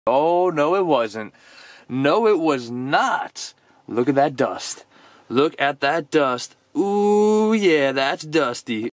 Oh, no it wasn't. No it was not. Look at that dust. Look at that dust. Ooh, yeah, that's dusty.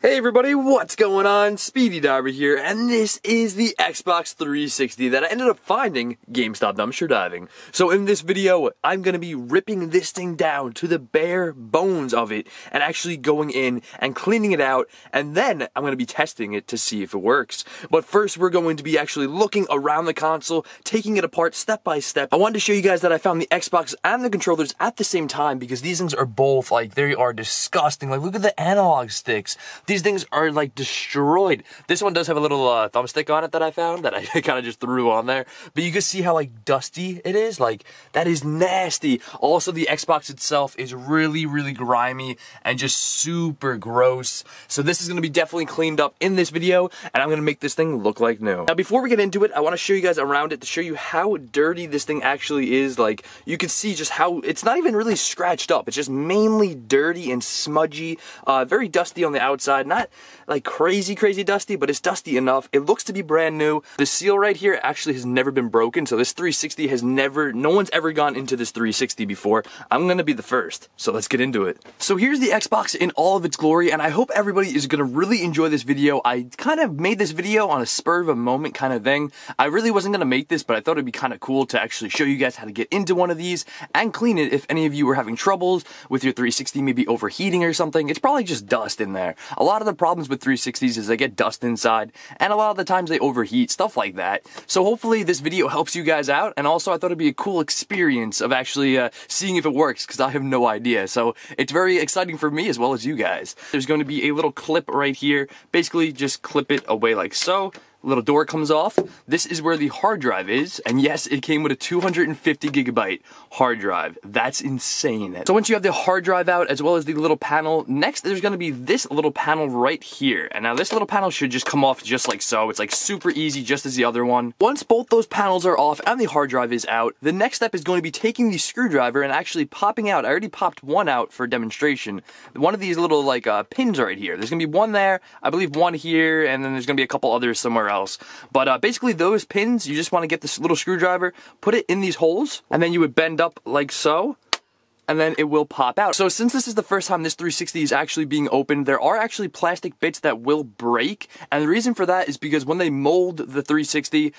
Hey everybody, what's going on? Speedy Diver here, and this is the Xbox 360 that I ended up finding GameStop dumpster diving. So in this video, I'm going to be ripping this thing down to the bare bones of it, and actually going in and cleaning it out, and then I'm going to be testing it to see if it works. But first, we're going to be actually looking around the console, taking it apart step by step. I wanted to show you guys that I found the Xbox and the controllers at the same time, because these things are both, like, they are disgusting. Like, look at the analog sticks. These things are like destroyed. This one does have a little thumbstick on it that I found that I kind of just threw on there, but you can see how like dusty it is. Like, that is nasty. Also, the Xbox itself is really grimy and just super gross. So this is going to be definitely cleaned up in this video, and I'm going to make this thing look like new. Now, before we get into it, I want to show you guys around it to show you how dirty this thing actually is. Like, you can see just how it's not even really scratched up. It's just mainly dirty and smudgy, very dusty on the outside. Not like crazy dusty, but it's dusty enough. It looks to be brand new. The seal right here actually has never been broken, so this 360 has no one's ever gone into this 360 before. I'm gonna be the first, so let's get into it. So here's the Xbox in all of its glory, and I hope everybody is gonna really enjoy this video. I kind of made this video on a spur of a moment kind of thing. I really wasn't gonna make this, but I thought it'd be kind of cool to actually show you guys how to get into one of these and clean it if any of you were having troubles with your 360, maybe overheating or something. It's probably just dust in there. A lot of the problems with 360s is they get dust inside, and a lot of the times they overheat, stuff like that. So hopefully this video helps you guys out, and also I thought it'd be a cool experience of actually seeing if it works, because I have no idea. So it's very exciting for me as well as you guys. There's going to be a little clip right here. Basically just clip it away like so. Little door comes off. This is where the hard drive is, and yes, it came with a 250 gigabyte hard drive. That's insane. So once you have the hard drive out, as well as the little panel, next there's gonna be this little panel right here. And now this little panel should just come off just like so. It's like super easy, just as the other one. Once both those panels are off and the hard drive is out, the next step is going to be taking the screwdriver and actually popping out. I already popped one out for demonstration. One of these little like pins right here. There's gonna be one there, I believe one here, and then there's gonna be a couple others somewhere else. But basically those pins, you just want to get this little screwdriver, put it in these holes, and then you would bend up like so, and then it will pop out. So since this is the first time this 360 is actually being opened, there are actually plastic bits that will break, and the reason for that is because when they mold the 360,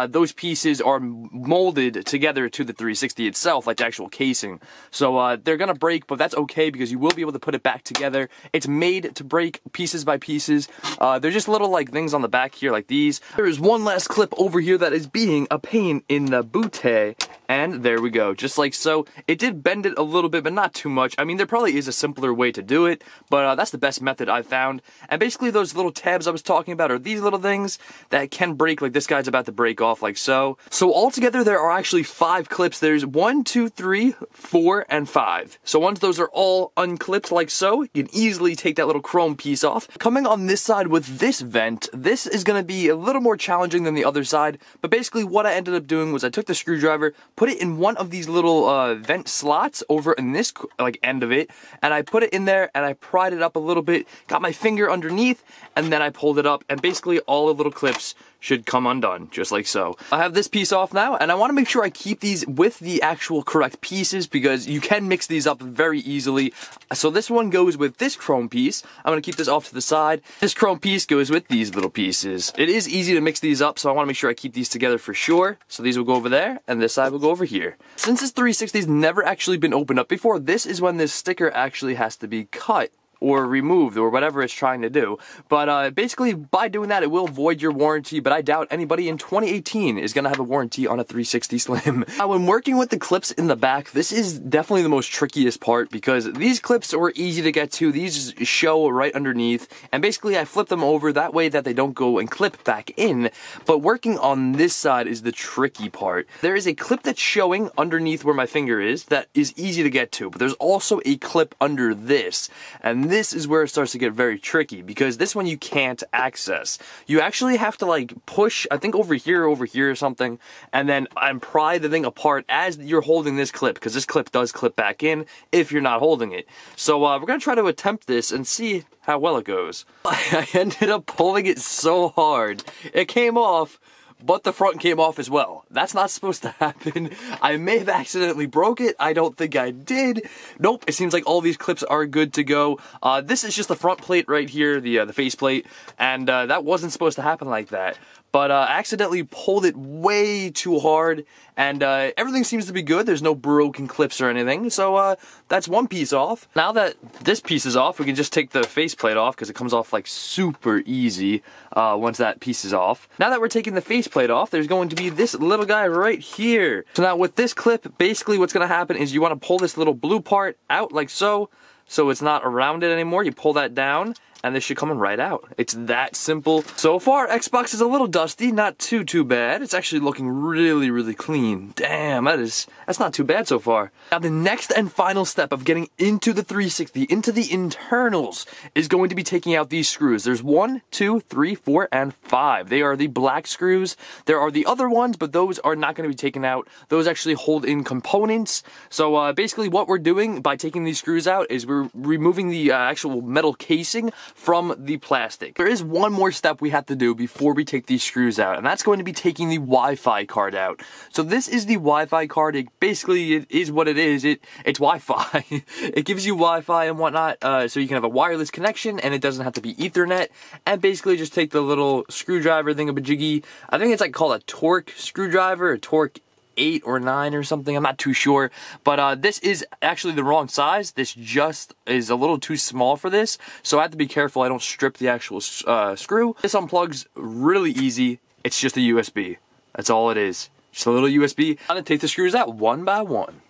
those pieces are molded together to the 360 itself, like the actual casing. So they're gonna break, but that's okay because you will be able to put it back together. It's made to break pieces by pieces. They're just little like things on the back here like these. There is one last clip over here that is being a pain in the booty, and there we go, just like so. It did bend it a little bit, but not too much. I mean, there probably is a simpler way to do it, but that's the best method I've found. And basically those little tabs I was talking about are these little things that can break, like this guy's about to break off like so. So altogether there are actually 5 clips. There's 1, 2, 3, 4, and 5. So once those are all unclipped like so, you can easily take that little chrome piece off. Coming on this side with this vent, this is going to be a little more challenging than the other side, but basically what I ended up doing was I took the screwdriver, put it in one of these little vent slots over in this like end of it, and I put it in there and I pried it up a little bit, got my finger underneath, and then I pulled it up, and basically all the little clips should come undone, just like so. I have this piece off now, and I want to make sure I keep these with the actual correct pieces, because you can mix these up very easily. So this one goes with this chrome piece. I'm going to keep this off to the side. This chrome piece goes with these little pieces. It is easy to mix these up, so I want to make sure I keep these together for sure. So these will go over there, and this side will go over here. Since this 360's never actually been opened up before, this is when this sticker actually has to be cut or removed, or whatever it's trying to do. But basically, by doing that, it will void your warranty, but I doubt anybody in 2018 is gonna have a warranty on a 360 Slim. Now, when working with the clips in the back, this is definitely the most trickiest part, because these clips were easy to get to. These show right underneath, and basically I flip them over that way that they don't go and clip back in. But working on this side is the tricky part. There is a clip that's showing underneath where my finger is that is easy to get to, but there's also a clip under this, and this is where it starts to get very tricky, because this one you can't access. You actually have to like push, I think over here or something, and then pry the thing apart as you're holding this clip, because this clip does clip back in if you're not holding it. So we're gonna try to attempt this and see how well it goes. I ended up pulling it so hard. It came off, but the front came off as well. That's not supposed to happen. I may have accidentally broke it. I don't think I did. Nope, it seems like all these clips are good to go. This is just the front plate right here, the face plate, and that wasn't supposed to happen like that. But I accidentally pulled it way too hard, and everything seems to be good. There's no broken clips or anything, so that's one piece off. Now that this piece is off, we can just take the faceplate off, because it comes off like super easy once that piece is off. Now that we're taking the faceplate off, there's going to be this little guy right here. So now with this clip, basically what's going to happen is you want to pull this little blue part out like so it's not around it anymore. You pull that down, and this should come right out. It's that simple. So far, Xbox is a little dusty, not too bad. It's actually looking really clean. Damn, that's not too bad so far. Now the next and final step of getting into the 360, into the internals, is going to be taking out these screws. There's 1, 2, 3, 4, and 5. They are the black screws. There are the other ones, but those are not going to be taken out. Those actually hold in components. So basically what we're doing by taking these screws out is we're removing the actual metal casing from the plastic. There is one more step we have to do before we take these screws out, and that's going to be taking the Wi-Fi card out. So this is the Wi-Fi card. It is what it is. It's Wi-Fi. It gives you Wi-Fi and whatnot, so you can have a wireless connection, and it doesn't have to be Ethernet. And basically just take the little screwdriver thingamajiggy. I think it's like called a torque screwdriver, a torque 8 or 9 or something, I'm not too sure, but this is actually the wrong size. This just is a little too small for this, so I have to be careful I don't strip the actual screw. This unplugs really easy. It's just a USB. That's all it is. Just a little USB. I'm gonna take the screws out one by one.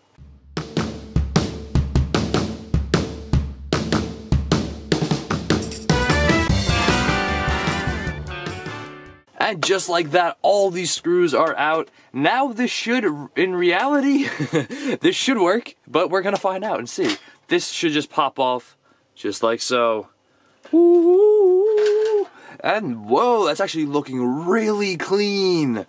And just like that, all these screws are out. Now this should, in reality, this should work, but we're gonna find out and see. This should just pop off, just like so. Ooh. And whoa, that's actually looking really clean.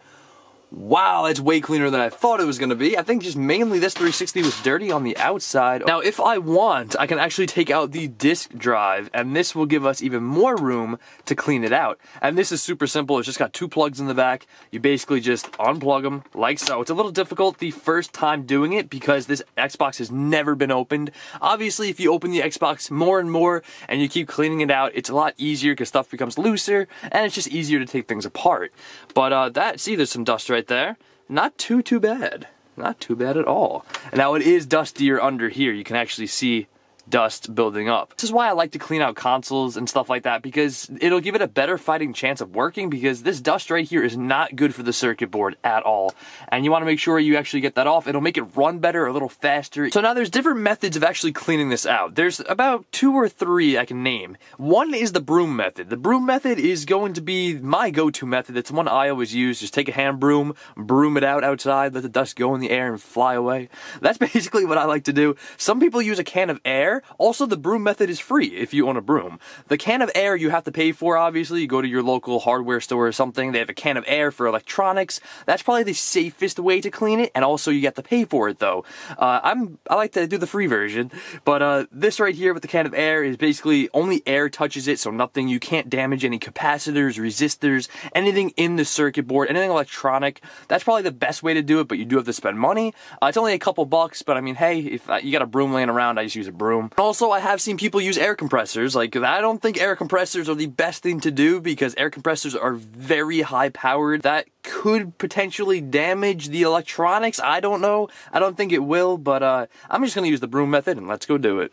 Wow, that's way cleaner than I thought it was going to be. I think just mainly this 360 was dirty on the outside. Now, if I want, I can actually take out the disk drive, and this will give us even more room to clean it out. And this is super simple. It's just got 2 plugs in the back. You basically just unplug them like so. It's a little difficult the first time doing it because this Xbox has never been opened. Obviously, if you open the Xbox more and more and you keep cleaning it out, it's a lot easier because stuff becomes looser, and it's just easier to take things apart. But see, there's some dust right there. Not too bad. Not too bad at all. And now it is dustier under here. You can actually see dust building up. This is why I like to clean out consoles and stuff like that, because it'll give it a better fighting chance of working, because this dust right here is not good for the circuit board at all. And you want to make sure you actually get that off. It'll make it run better, a little faster. So now there's different methods of actually cleaning this out. There's about 2 or 3 I can name. One is the broom method. The broom method is going to be my go-to method. It's the one I always use. Just take a hand broom, broom it out outside, let the dust go in the air and fly away. That's basically what I like to do. Some people use a can of air. Also, the broom method is free if you own a broom. The can of air you have to pay for, obviously. You go to your local hardware store or something, they have a can of air for electronics. That's probably the safest way to clean it, and also you get to pay for it, though. I like to do the free version, but this right here with the can of air is basically only air touches it, so nothing, you can't damage any capacitors, resistors, anything in the circuit board, anything electronic. That's probably the best way to do it, but you do have to spend money. It's only a couple bucks, but I mean, hey, if you got a broom laying around, I just use a broom. Also, I have seen people use air compressors. Like, I don't think air compressors are the best thing to do because air compressors are very high powered. That could potentially damage the electronics. I don't know. I don't think it will, but I'm just gonna use the broom method and let's go do it.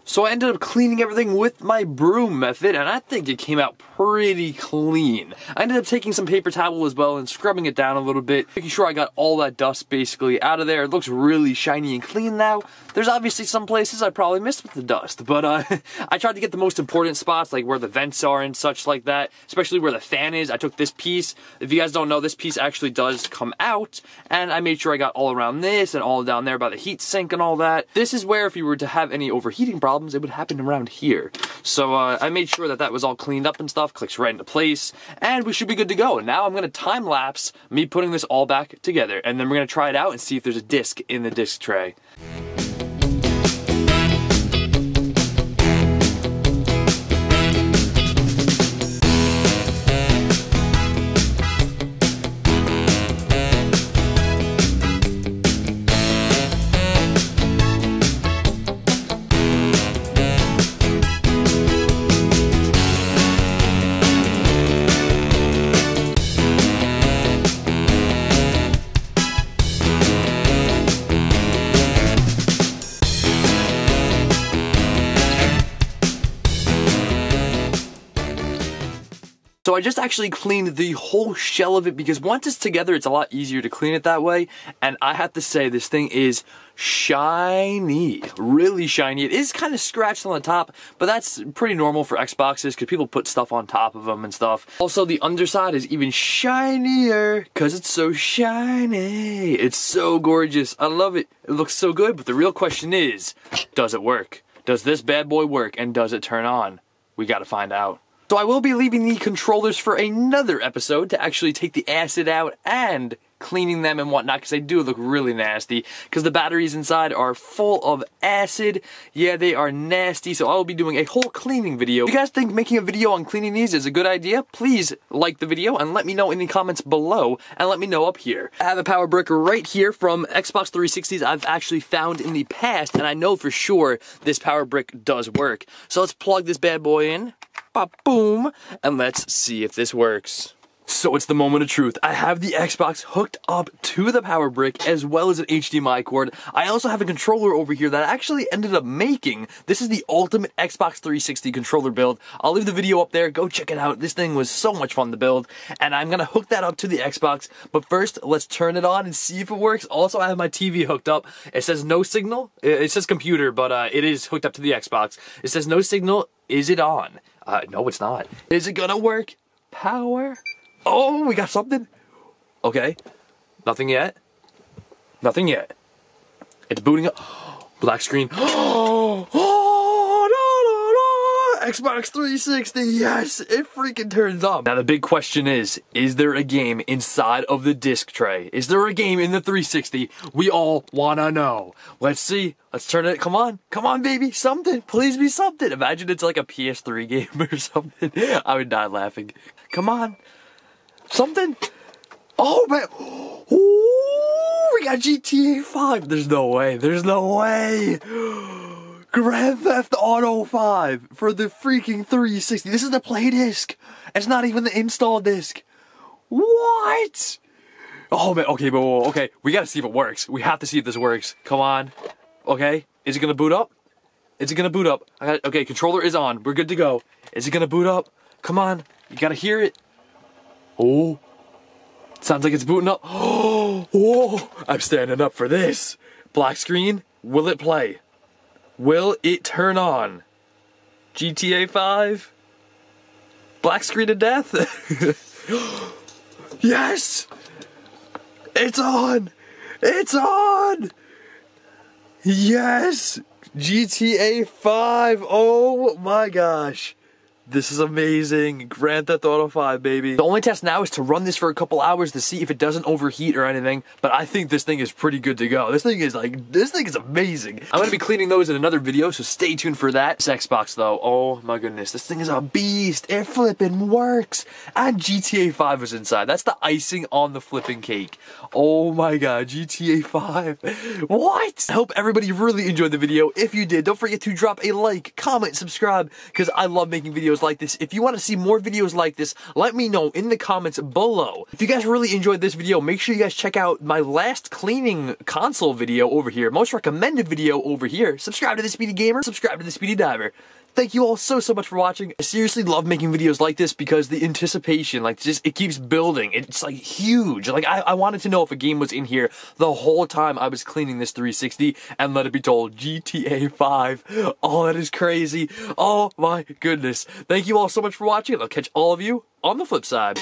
So I ended up cleaning everything with my broom method, and I think it came out pretty clean. I ended up taking some paper towel as well and scrubbing it down a little bit, making sure I got all that dust basically out of there. It looks really shiny and clean now. There's obviously some places I probably missed with the dust, but I tried to get the most important spots, like where the vents are and such like that, especially where the fan is. I took this piece. If you guys don't know, this piece actually does come out, and I made sure I got all around this and all down there by the heat sink and all that. This is where if you were to have any overheating problems, it would happen around here. So I made sure that that was all cleaned up and stuff, clicks right into place, and we should be good to go. Now I'm going to time lapse me putting this all back together, and then we're going to try it out and see if there's a disc in the disc tray. So I just actually cleaned the whole shell of it because once it's together, it's a lot easier to clean it that way. And I have to say, this thing is shiny, really shiny. It is kind of scratched on the top, but that's pretty normal for Xboxes because people put stuff on top of them and stuff. Also, the underside is even shinier because it's so shiny. It's so gorgeous. I love it. It looks so good, but the real question is, does it work? Does this bad boy work, and does it turn on? We gotta find out. So I will be leaving the controllers for another episode to actually take the acid out and cleaning them and whatnot, because they do look really nasty, because the batteries inside are full of acid. Yeah, they are nasty, so I'll be doing a whole cleaning video. If you guys think making a video on cleaning these is a good idea, please like the video and let me know in the comments below, and let me know up here. I have a power brick right here from Xbox 360s I've actually found in the past, and I know for sure this power brick does work. So let's plug this bad boy in, pop, boom, and let's see if this works. So it's the moment of truth. I have the Xbox hooked up to the power brick as well as an HDMI cord. I also have a controller over here that I actually ended up making. This is the ultimate Xbox 360 controller build. I'll leave the video up there. Go check it out. This thing was so much fun to build. And I'm going to hook that up to the Xbox. But first, let's turn it on and see if it works. Also, I have my TV hooked up. It says no signal. It says computer, but it is hooked up to the Xbox. It says no signal. Is it on? No, it's not. Is it going to work? Power. Oh, we got something. Okay. Nothing yet. Nothing yet. It's booting up. Black screen. Oh, no, no, no. Xbox 360. Yes, it freaking turns on. Now the big question is there a game inside of the disc tray? Is there a game in the 360? We all wanna know. Let's see. Let's turn it. Come on. Come on, baby. Something. Please be something. Imagine it's like a PS3 game or something. I would die laughing. Come on. Something? Oh, man. Ooh, we got GTA 5. There's no way. There's no way. Grand Theft Auto 5 for the freaking 360. This is the play disc. It's not even the install disc. What? Oh, man. Okay, okay. We gotta see if it works. We have to see if this works. Come on. Okay. Is it gonna boot up? Is it gonna boot up? Okay, controller is on. We're good to go. Is it gonna boot up? Come on. You gotta hear it. Oh, sounds like it's booting up. Oh, whoa, I'm standing up for this. Black screen, will it play? Will it turn on? GTA 5? Black screen of death? Yes! It's on! It's on! Yes! GTA 5, oh my gosh. This is amazing. Grand Theft Auto 5, baby. The only test now is to run this for a couple hours to see if it doesn't overheat or anything, but I think this thing is pretty good to go. This thing is amazing. I'm gonna be cleaning those in another video, so stay tuned for that. This Xbox though, oh my goodness, this thing is a beast. It flipping works. And GTA 5 was inside. That's the icing on the flipping cake. Oh my god, GTA 5. What? I hope everybody really enjoyed the video. If you did, don't forget to drop a like, comment, subscribe, because I love making videos like this. If you want to see more videos like this, let me know in the comments below. If you guys really enjoyed this video, make sure you guys check out my last cleaning console video over here, most recommended video over here. Subscribe to the Speedy Gamer, subscribe to the Speedy Diver. Thank you all so much for watching. I seriously love making videos like this because the anticipation, like, just, it keeps building. It's, like, huge. Like, I wanted to know if a game was in here the whole time I was cleaning this 360, and let it be told, GTA 5. Oh, that is crazy. Oh, my goodness. Thank you all so much for watching, and I'll catch all of you on the flip side.